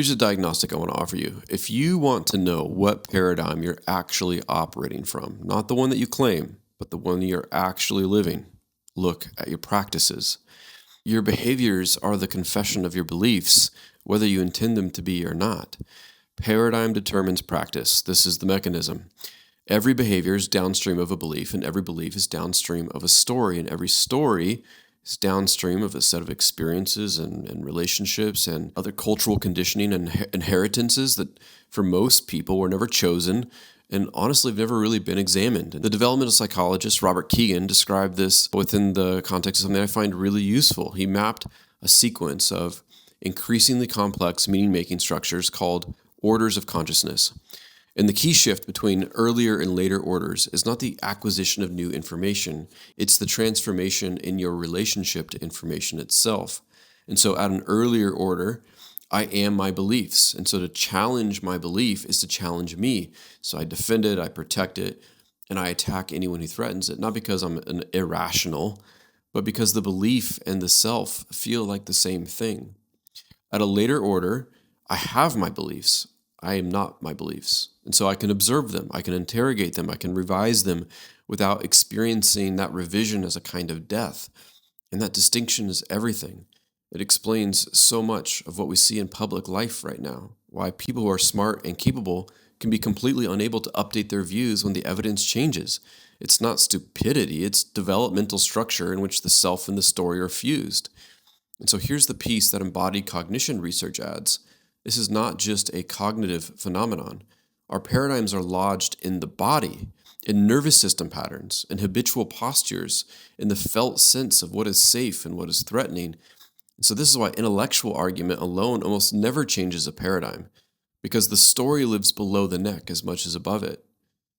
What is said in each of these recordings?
Here's a diagnostic I want to offer you. If you want to know what paradigm you're actually operating from, not the one that you claim, but the one you're actually living, look at your practices. Your behaviors are the confession of your beliefs, whether you intend them to be or not. Paradigm determines practice. This is the mechanism. Every behavior is downstream of a belief, and every belief is downstream of a story, and every story is downstream of a set of experiences and relationships and other cultural conditioning and inheritances that for most people were never chosen and honestly have never really been examined. The developmental psychologist Robert Kegan described this within the context of something I find really useful. He mapped a sequence of increasingly complex meaning-making structures called orders of consciousness. And the key shift between earlier and later orders is not the acquisition of new information, it's the transformation in your relationship to information itself. And so at an earlier order, I am my beliefs. And so to challenge my belief is to challenge me. So I defend it, I protect it, and I attack anyone who threatens it, not because I'm an irrational, but because the belief and the self feel like the same thing. At a later order, I have my beliefs. I am not my beliefs. And so I can observe them, I can interrogate them, I can revise them without experiencing that revision as a kind of death. And that distinction is everything. It explains so much of what we see in public life right now, why people who are smart and capable can be completely unable to update their views when the evidence changes. It's not stupidity, it's developmental structure in which the self and the story are fused. And so here's the piece that embodied cognition research adds. This is not just a cognitive phenomenon. Our paradigms are lodged in the body, in nervous system patterns, in habitual postures, in the felt sense of what is safe and what is threatening. And so this is why intellectual argument alone almost never changes a paradigm, because the story lives below the neck as much as above it.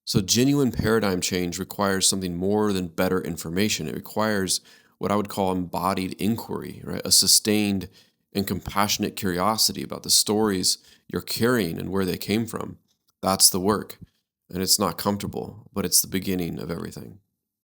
So genuine paradigm change requires something more than better information. It requires what I would call embodied inquiry, right? A sustained and compassionate curiosity about the stories you're carrying and where they came from. That's the work. And it's not comfortable, but it's the beginning of everything.